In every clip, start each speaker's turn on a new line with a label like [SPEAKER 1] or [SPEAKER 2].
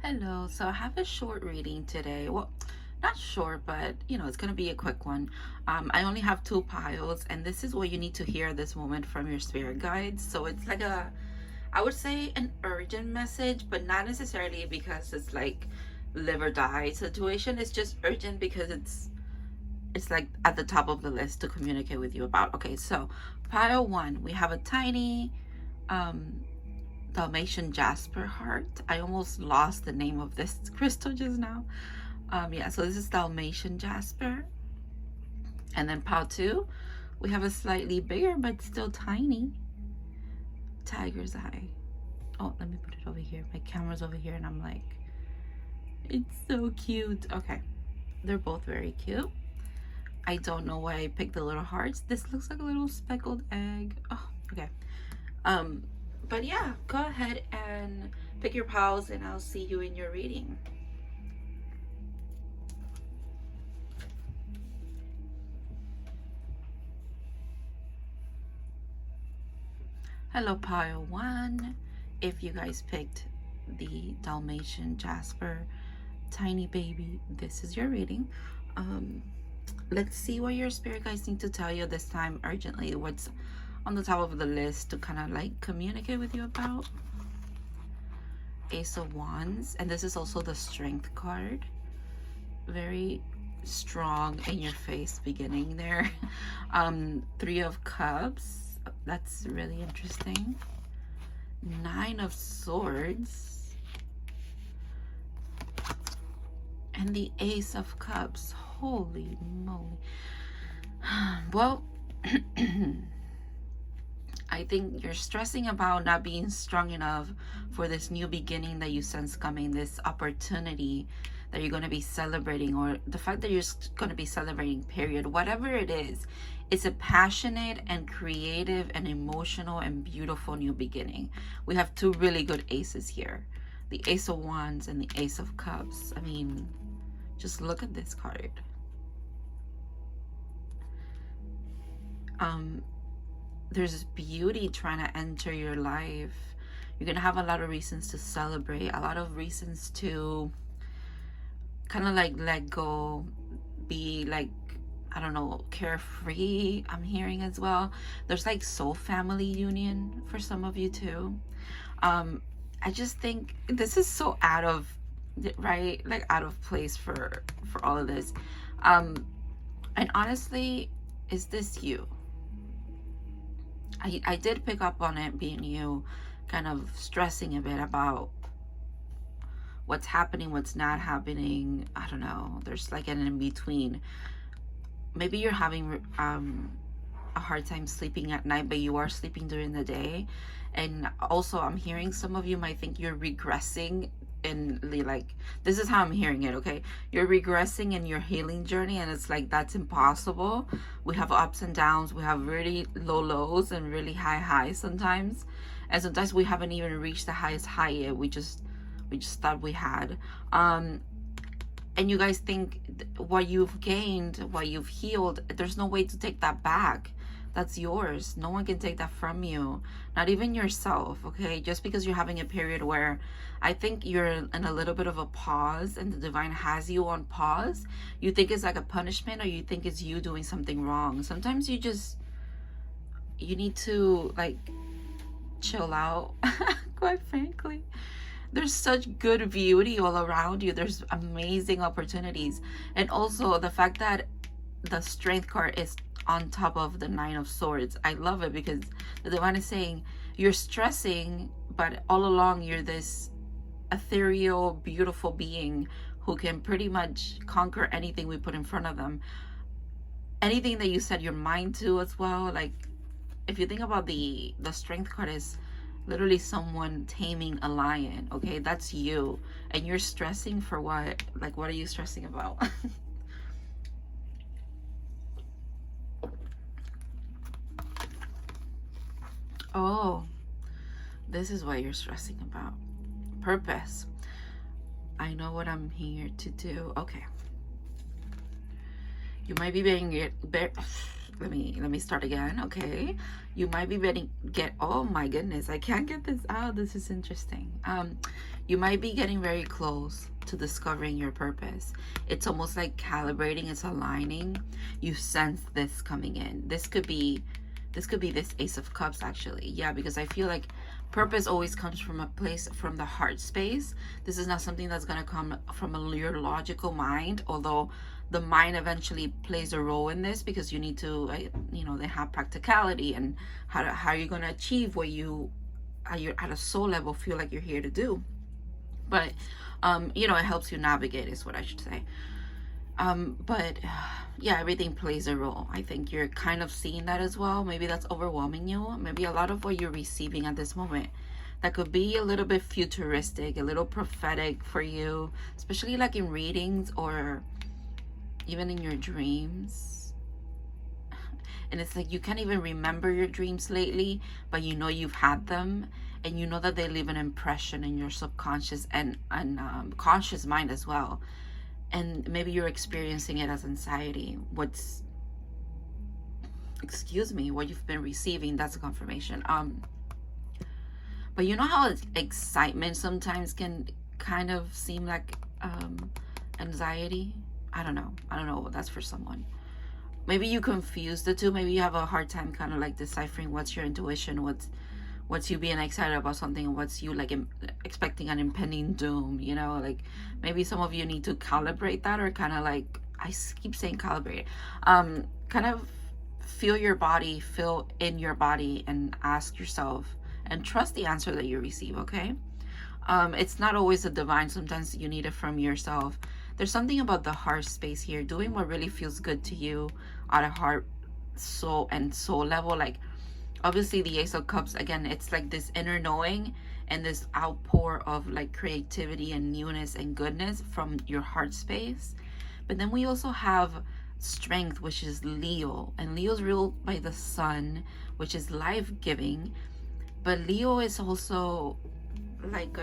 [SPEAKER 1] Hello, so I have a short reading today. Well, not short, but it's going to be a quick one. I only have two piles, and this is what you need to hear this moment from your spirit guides. So it's like I would say an urgent message, but not necessarily because it's like live or die situation. It's just urgent because it's like at the top of the list to communicate with you about. Okay, so pile one, we have a tiny um Dalmatian jasper heart. I almost lost the name of this crystal just now. Yeah, so this is Dalmatian jasper. And then pile two, we have a slightly bigger but still tiny tiger's eye. Oh, let me put it over here. My camera's over here and I'm like, it's so cute. Okay, they're both very cute. I don't know why I picked the little hearts. This looks like a little speckled egg. Oh, okay. But yeah, go ahead and pick your piles and I'll see you in your reading. Hello, pile one. If you guys picked the Dalmatian Jasper tiny baby, this is your reading. Let's see what your spirit guides need to tell you this time urgently. What's on the top of the list to kind of like communicate with you about. Ace of Wands, and this is also the Strength card. Very strong in your face beginning there. Three of Cups, that's really interesting. Nine of Swords and the Ace of Cups. Holy moly. Well, I think you're stressing about not being strong enough for this new beginning that you sense coming, this opportunity that you're going to be celebrating, or the fact that you're going to be celebrating, period. Whatever it is, it's a passionate and creative and emotional and beautiful new beginning. We have two really good aces here. The Ace of Wands and the Ace of Cups. I mean, just look at this card. There's beauty trying to enter your life. You're gonna have a lot of reasons to celebrate, a lot of reasons to kind of like let go, be like, I don't know, carefree. I'm hearing as well. There's like soul family union for some of you too. I just think this is so out of, right, like out of place for all of this. And honestly, is this you? I did pick up on it being you, kind of stressing a bit about what's happening, what's not happening. I don't know. There's like an in-between. Maybe you're having a hard time sleeping at night, but you are sleeping during the day. And also I'm hearing some of you might think you're regressing in like, this is how I'm hearing it, okay? You're regressing in your healing journey, and it's like, that's impossible. We have ups and downs. We have really low lows and really high highs sometimes, and sometimes we haven't even reached the highest high yet. We just thought we had. And you guys think what you've gained, what you've healed, there's no way to take that back. That's yours. No one can take that from you, not even yourself, okay? Just because you're having a period where I think you're in a little bit of a pause and the divine has you on pause, you think it's like a punishment, or you think it's you doing something wrong. Sometimes you need to like chill out, quite frankly. There's such good beauty all around you. There's amazing opportunities. And also the fact that the Strength card is on top of the Nine of Swords. I love it because the divine is saying you're stressing, but all along you're this ethereal, beautiful being who can pretty much conquer anything we put in front of them. Anything that you set your mind to as well. Like, if you think about the Strength card is literally someone taming a lion, okay? That's you. And you're stressing for what? Like, what are you stressing about? Oh, this is what you're stressing about. Purpose. I know what I'm here to do. Okay. You might be being let me start again. Okay, you might be oh my goodness, I can't get this out. This is interesting. You might be getting very close to discovering your purpose. It's almost like calibrating, it's aligning. You sense this coming in. This could be this Ace of Cups, actually. Yeah, because I feel like purpose always comes from a place, from the heart space. This is not something that's going to come from your logical mind, although the mind eventually plays a role in this, because you need to, you know, they have practicality and how are you going to achieve what you at a soul level feel like you're here to do. But you know, it helps you navigate, is what I should say. But yeah, everything plays a role. I think you're kind of seeing that as well. Maybe that's overwhelming you. Maybe a lot of what you're receiving at this moment, that could be a little bit futuristic, a little prophetic for you, especially like in readings or even in your dreams. And it's like you can't even remember your dreams lately, but you know you've had them, and you know that they leave an impression in your subconscious and conscious mind as well. And maybe you're experiencing it as anxiety. What you've been receiving, that's a confirmation. But you know how excitement sometimes can kind of seem like anxiety? I don't know. That's for someone. Maybe you confuse the two. Maybe you have a hard time kind of like deciphering what's your intuition, what's you being excited about something, and what's you like expecting an impending doom, you know? Like maybe some of you need to calibrate that, or kind of like, I keep saying calibrate, kind of feel your body, feel in your body, and ask yourself and trust the answer that you receive. Okay, it's not always a divine. Sometimes you need it from yourself. There's something about the heart space here, doing what really feels good to you at a heart, soul, and soul level. Like obviously the Ace of Cups, again, it's like this inner knowing and this outpour of like creativity and newness and goodness from your heart space. But then we also have strength, which is Leo, and Leo's ruled by the sun, which is life-giving. But Leo is also like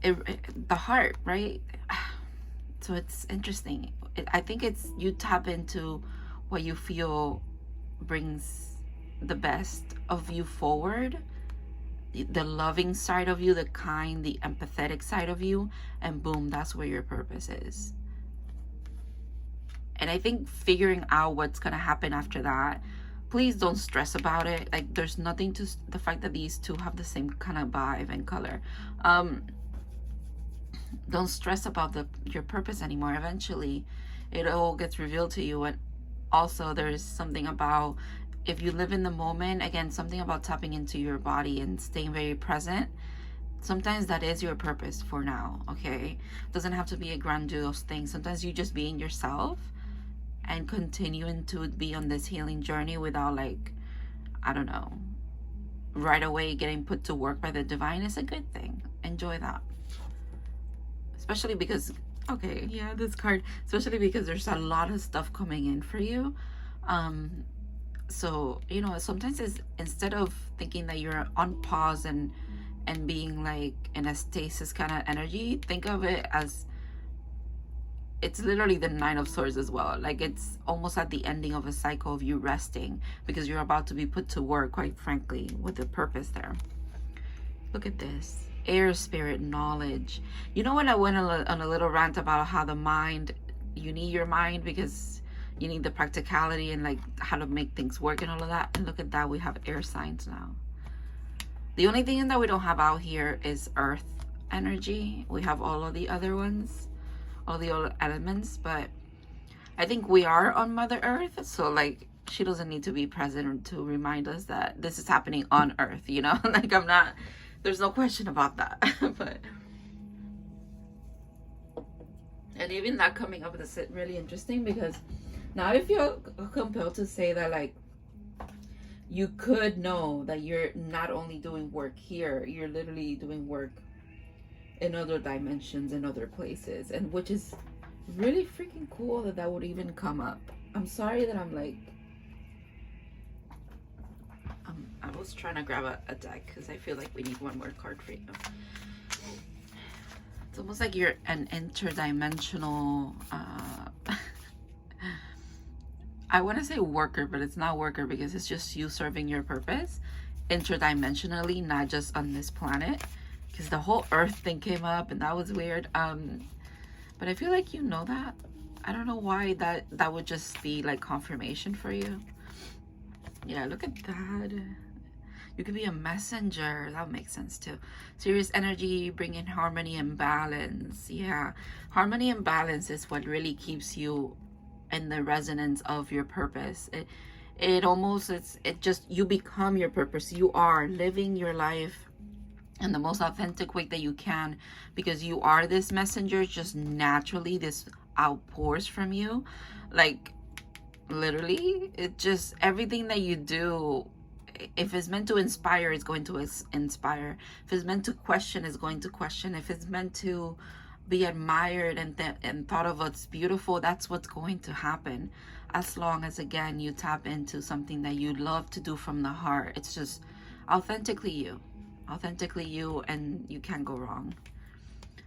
[SPEAKER 1] the heart, right? So it's interesting. I think it's, you tap into what you feel brings the best of you forward, the loving side of you, the kind, the empathetic side of you, and boom, that's where your purpose is. And I think figuring out what's gonna happen after that, please don't stress about it. Like there's nothing to the fact that these two have the same kind of vibe and color. Don't stress about your purpose anymore. Eventually it all gets revealed to you. And also there's something about, if you live in the moment, again, something about tapping into your body and staying very present. Sometimes that is your purpose for now. Okay, it doesn't have to be a grandiose thing. Sometimes you just being yourself and continuing to be on this healing journey without, like, I don't know, right away getting put to work by the divine is a good thing. Enjoy that. Especially because, okay, yeah, this card, especially because there's a lot of stuff coming in for you. So, you know, sometimes it's, instead of thinking that you're on pause and being like in a stasis kind of energy, think of it as, it's literally the Nine of Swords as well. Like it's almost at the ending of a cycle of you resting, because you're about to be put to work, quite frankly, with a purpose there. Look at this. Air, spirit, knowledge. You know, when I went on a little rant about how the mind, you need your mind because you need the practicality and like how to make things work and all of that. And look at that, we have air signs now. The only thing that we don't have out here is earth energy. We have all of the other ones, all the other elements, but I think we are on Mother Earth. So like, she doesn't need to be present to remind us that this is happening on Earth, you know? Like I'm not, there's no question about that. But, and even that coming up is really interesting, because now I feel compelled to say that like, you could know that you're not only doing work here, you're literally doing work in other dimensions and other places, and which is really freaking cool that that would even come up. I'm sorry that I'm like, I was trying to grab a deck because I feel like we need one more card for you. It's almost like you're an interdimensional I want to say worker, but it's not worker because it's just you serving your purpose interdimensionally, not just on this planet, because the whole earth thing came up and that was weird. But I feel like you know that. I don't know why that would just be like confirmation for you. Yeah, look at that. You could be a messenger. That makes sense too. Serious energy, bringing harmony and balance. Yeah, harmony and balance is what really keeps you in the resonance of your purpose. It just, you become your purpose. You are living your life in the most authentic way that you can, because you are this messenger. Just naturally this outpours from you, like literally. It just, everything that you do, if it's meant to inspire, it's going to inspire. If it's meant to question, it's going to question. If it's meant to be admired and thought of what's beautiful, that's what's going to happen, as long as, again, you tap into something that you love to do from the heart. It's just authentically you, and you can't go wrong.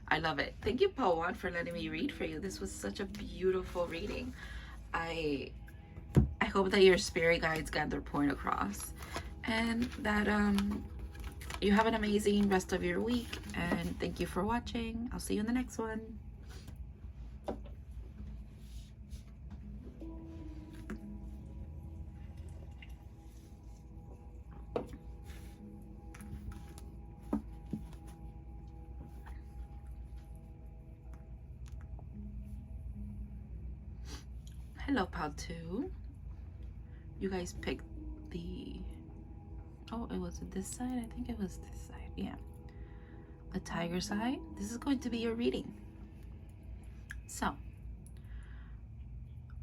[SPEAKER 1] I love it. Thank you, Pawan, for letting me read for you. This was such a beautiful reading. I hope that your spirit guides got their point across, and that you have an amazing rest of your week. And thank you for watching. I'll see you in the next one. Hello, Pal2. You guys picked the, oh, it was this side? I think it was this side. Yeah, the tiger side. This is going to be your reading. So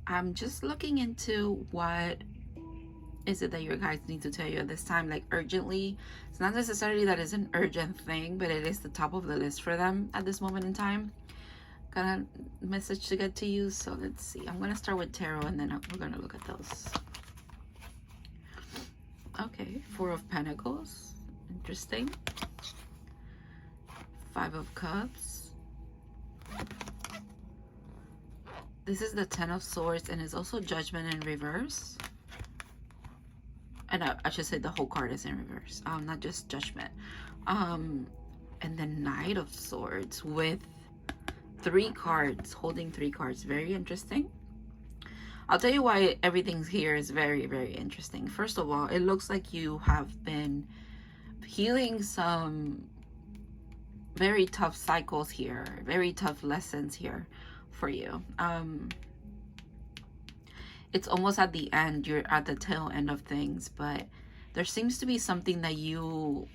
[SPEAKER 1] I'm just looking into what is it that your guides need to tell you at this time, like urgently. It's not necessarily that it's an urgent thing, but it is the top of the list for them at this moment in time. Got a message to get to you. So let's see. I'm gonna start with tarot, and then we're gonna look at those. Okay, 4 of Pentacles. Interesting. 5 of Cups. This is the 10 of Swords, and it's also Judgment in reverse. And I should say the whole card is in reverse, not just Judgment. And the Knight of Swords with 3 cards, holding 3 cards. Very interesting. I'll tell you why everything here is very, very interesting. First of all, it looks like you have been healing some very tough cycles here, very tough lessons here for you. It's almost at the end, you're at the tail end of things, but there seems to be something that you,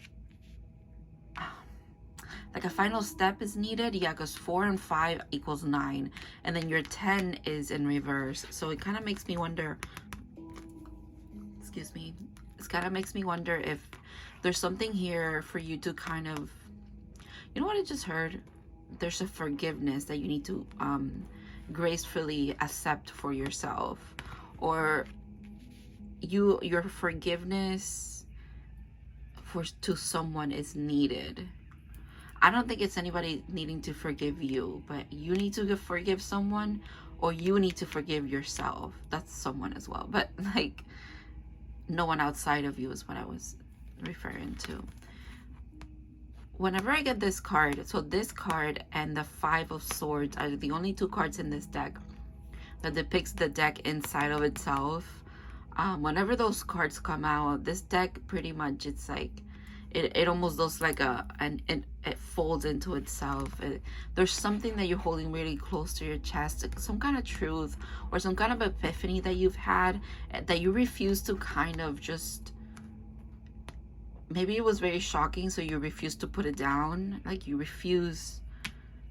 [SPEAKER 1] like a final step is needed. Yeah, because 4 and 5 equals 9, and then your 10 is in reverse. So it kind of makes me wonder, excuse me, it kind of makes me wonder if there's something here for you to kind of, you know what I just heard? There's a forgiveness that you need to gracefully accept for yourself, or your forgiveness to someone is needed. I don't think it's anybody needing to forgive you, but you need to forgive someone, or you need to forgive yourself. That's someone as well, but like no one outside of you is what I was referring to. Whenever I get this card, so this card and the 5 of Swords are the only 2 cards in this deck that depicts the deck inside of itself. Whenever those cards come out, this deck pretty much, it's like it almost does like it folds into itself. There's something that you're holding really close to your chest, some kind of truth or some kind of epiphany that you've had that you refuse to kind of just, maybe it was very shocking, so you refuse to put it down. Like you refuse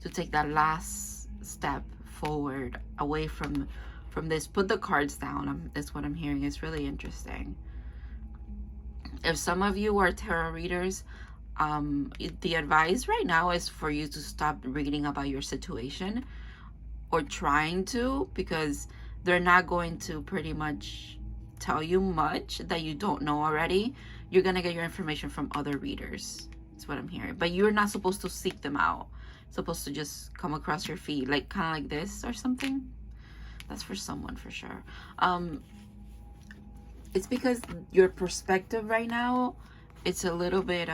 [SPEAKER 1] to take that last step forward away from this. Put the cards down. Is what I'm hearing. It's really interesting. If some of you are tarot readers, the advice right now is for you to stop reading about your situation, or trying to, because they're not going to pretty much tell you much that you don't know already. You're gonna get your information from other readers. That's what I'm hearing. But you're not supposed to seek them out. It's supposed to just come across your feed, like kind of like this or something. That's for someone for sure. It's because your perspective right now, it's a little bit,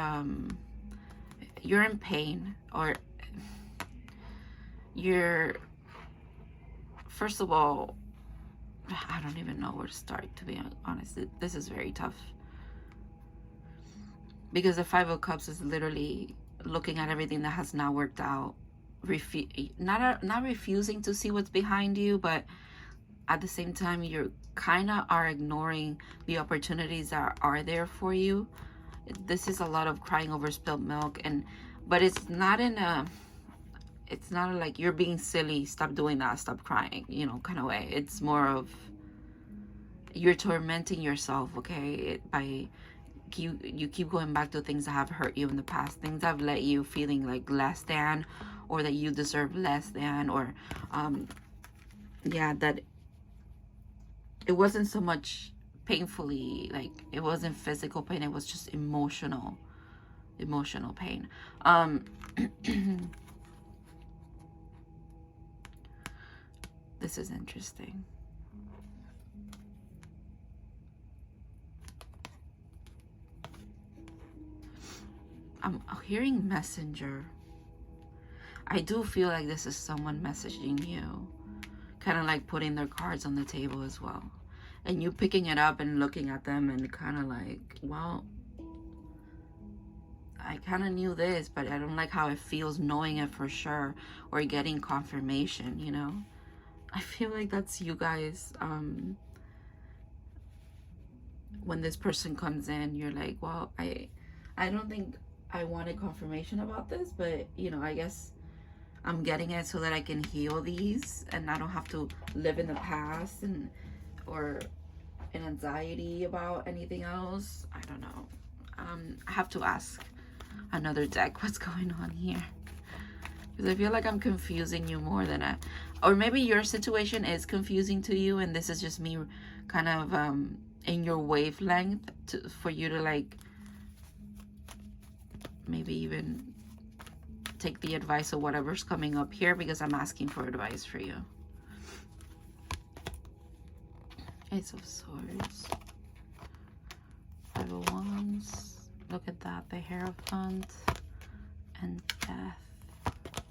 [SPEAKER 1] you're in pain, or you're, first of all, I don't even know where to start, to be honest. This is very tough. Because the Five of Cups is literally looking at everything that has not worked out. Not refusing to see what's behind you, but at the same time, you're kind of are ignoring the opportunities that are there for you. This is a lot of crying over spilled milk, but it's not in a, it's not like you're being silly, stop doing that, stop crying, you know, kind of way. It's more of you're tormenting yourself, okay, by you keep going back to things that have hurt you in the past, things that have let you feeling like less than, or that you deserve less than, or yeah, that it wasn't so much painfully, like it wasn't physical pain, it was just emotional pain. This is interesting. I'm hearing messenger. I do feel like this is someone messaging you, kind of like putting their cards on the table as well, and you picking it up and looking at them and kind of like, well, I kind of knew this, but I don't like how it feels knowing it for sure, or getting confirmation, you know. I feel like that's you guys. When this person comes in, you're like, well, I don't think I wanted confirmation about this, but you know, I guess I'm getting it so that I can heal these and I don't have to live in the past and or in anxiety about anything else. I don't know. I have to ask another deck what's going on here, because I feel like I'm confusing you more than or maybe your situation is confusing to you and this is just me kind of in your wavelength for you to like maybe even take the advice of whatever's coming up here, because I'm asking for advice for you. Ace of Swords, Five of Wands, look at that, the Hierophant, and Death.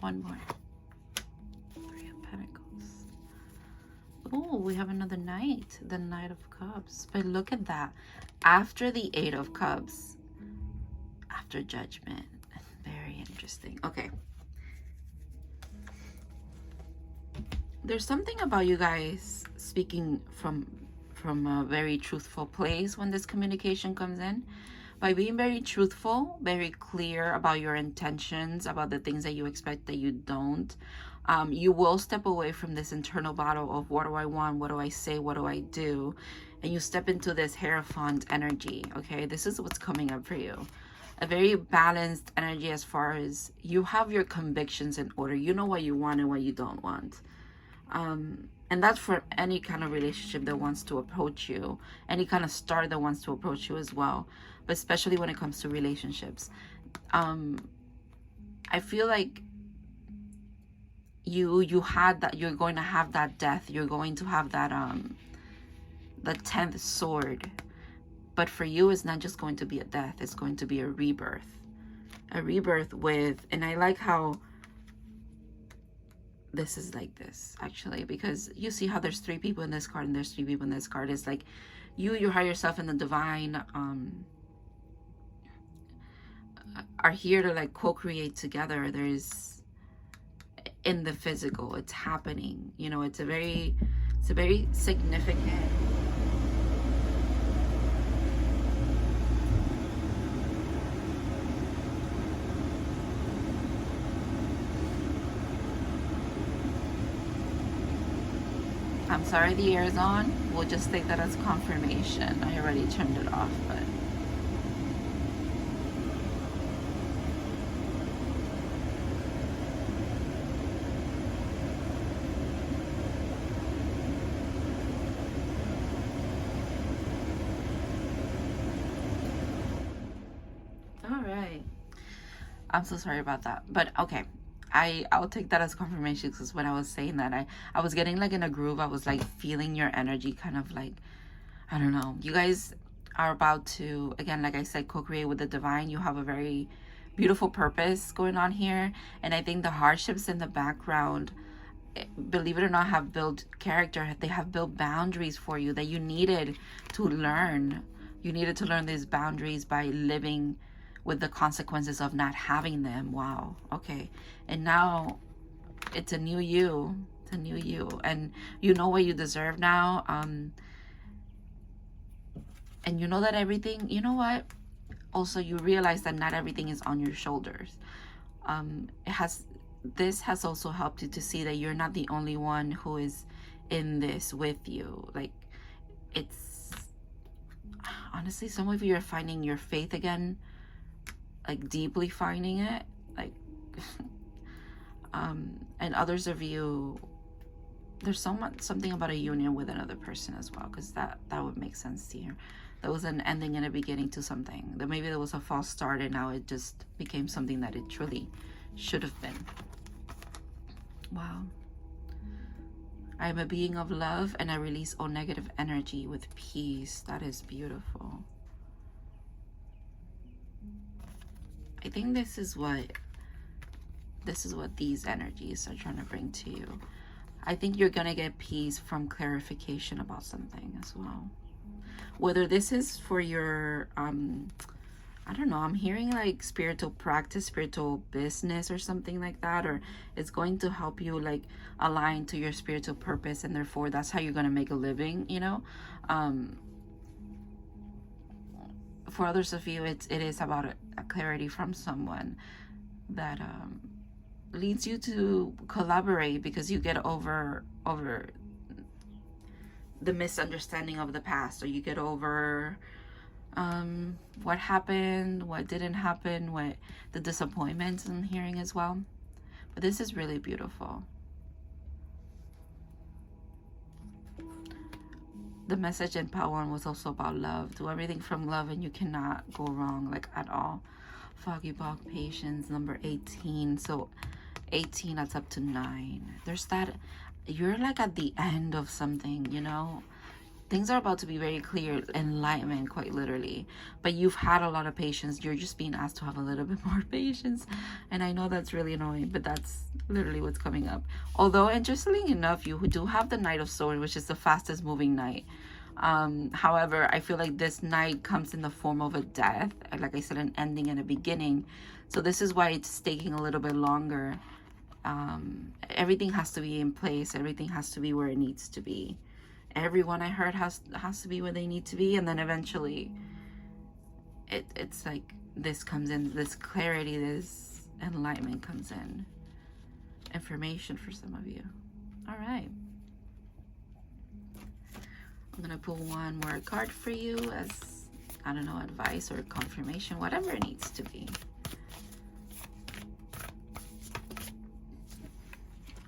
[SPEAKER 1] One more, Three of Pentacles. Oh, we have another Knight, the Knight of Cups. But look at that, after the Eight of Cups, after Judgment. Very interesting. Okay, there's something about you guys speaking from a very truthful place when this communication comes in. By being very truthful, very clear about your intentions, about the things that you expect that you don't, you will step away from this internal battle of what do I want, what do I say, what do I do, and you step into this Hierophant energy. Okay, this is what's coming up for you. A very balanced energy, as far as you have your convictions in order. You know what you want and what you don't want. And that's for any kind of relationship that wants to approach you, any kind of star that wants to approach you as well, but especially when it comes to relationships. I feel like you had that, you're going to have that death, you're going to have that the 10th sword. But for you, it's not just going to be a death, it's going to be a rebirth. A rebirth with, and I like how this is like this, actually, because you see how there's 3 people in this card and there's 3 people in this card. It's like your higher self and the divine are here to like co-create together. There's, in the physical, it's happening, you know. It's a very significant. I'm sorry the air is on. We'll just take that as confirmation. I already turned it off, but all right. I'm so sorry about that. But okay. I'll take that as confirmation, because when I was saying that, I was getting like in a groove. I was like feeling your energy, kind of like, I don't know. You guys are about to, again, like I said, co-create with the divine. You have a very beautiful purpose going on here. And I think the hardships in the background, believe it or not, have built character. They have built boundaries for you that you needed to learn. You needed to learn these boundaries by living with the consequences of not having them. Wow. Okay. And now it's a new you. It's a new you. And you know what you deserve now. And you know that everything, you know what? Also, you realize that not everything is on your shoulders. This has also helped you to see that you're not the only one who is in this with you. Like, it's, honestly, some of you are finding your faith again, like deeply finding it, like, and others of you, there's something about a union with another person as well, because that would make sense to you. There was an ending and a beginning to something. That maybe there was a false start, and now it just became something that it truly should have been. Wow. I am a being of love, and I release all negative energy with peace. That is beautiful. I think this is what these energies are trying to bring to you. I think you're gonna get peace from clarification about something as well. Whether this is for your I don't know, I'm hearing like spiritual practice, spiritual business or something like that, or it's going to help you like align to your spiritual purpose, and therefore that's how you're gonna make a living, you know. For others of you, it is about a clarity from someone that leads you to collaborate, because you get over the misunderstanding of the past, or you get over what happened, what didn't happen, what the disappointments I'm hearing as well. But this is really beautiful. The message in part 1 was also about love. Do everything from love and you cannot go wrong, like, at all. Foggy Bog, patience, number 18. So 18, that's up to 9. There's that, you're like at the end of something, you know. Things are about to be very clear, enlightenment, quite literally. But you've had a lot of patience. You're just being asked to have a little bit more patience. And I know that's really annoying, but that's literally what's coming up. Although, interestingly enough, you do have the Knight of Swords, which is the fastest moving knight. However, I feel like this knight comes in the form of a death. Like I said, an ending and a beginning. So this is why it's taking a little bit longer. Everything has to be in place. Everything has to be where it needs to be. Everyone I heard has to be where they need to be, and then eventually it's like this comes in, this clarity, this enlightenment comes in. Information for some of you. All right, I'm gonna pull one more card for you as, I don't know, advice or confirmation, whatever it needs to be.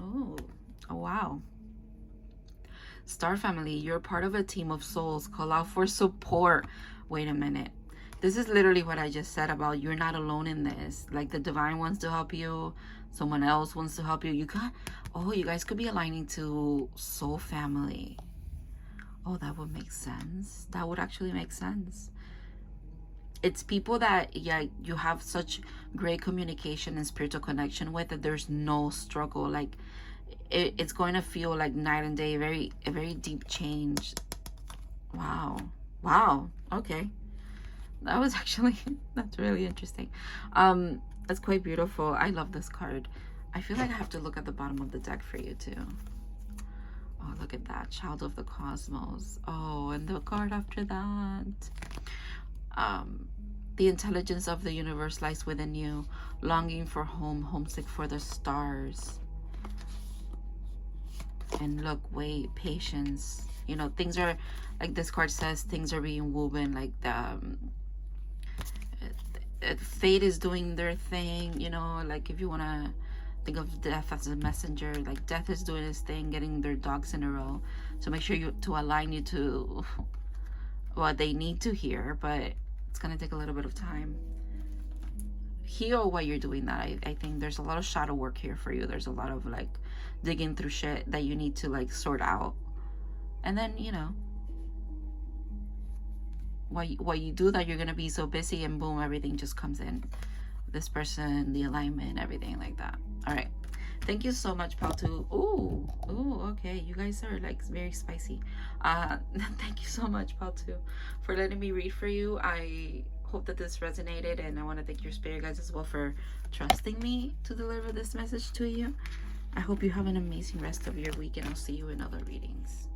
[SPEAKER 1] Oh wow. Star family, you're part of a team of souls. Call out for support. Wait a minute. This is literally what I just said about you're not alone in this. Like, the divine wants to help you. Someone else wants to help you. You guys could be aligning to soul family. Oh, that would make sense. That would actually make sense. It's people that, yeah, you have such great communication and spiritual connection with, that there's no struggle. Like, it's going to feel like night and day, a very deep change. Wow. Okay, that was actually, that's really interesting. That's quite beautiful. I love this card. I feel like I have to look at the bottom of the deck for you too. Oh, look at that, Child of the Cosmos. Oh, and the card after that, the intelligence of the universe lies within you, longing for home, homesick for the stars. And look, wait, patience. You know, things are, like this card says, things are being woven. Like fate is doing their thing, you know. Like, if you want to think of death as a messenger, like death is doing his thing, getting their dogs in a row. So make sure to align you to what they need to hear, but it's going to take a little bit of time. heal while you're doing that. I think there's a lot of shadow work here for you. There's a lot of like digging through shit that you need to like sort out. And then, you know, while you do that, you're gonna be so busy, and boom, everything just comes in. This person, the alignment, everything like that. All right. Thank you so much, Paltu. Ooh, okay. You guys are like very spicy. Thank you so much, Paltu, for letting me read for you. I hope that this resonated, and I want to thank your spirit guides as well for trusting me to deliver this message to you. I hope you have an amazing rest of your week, and I'll see you in other readings.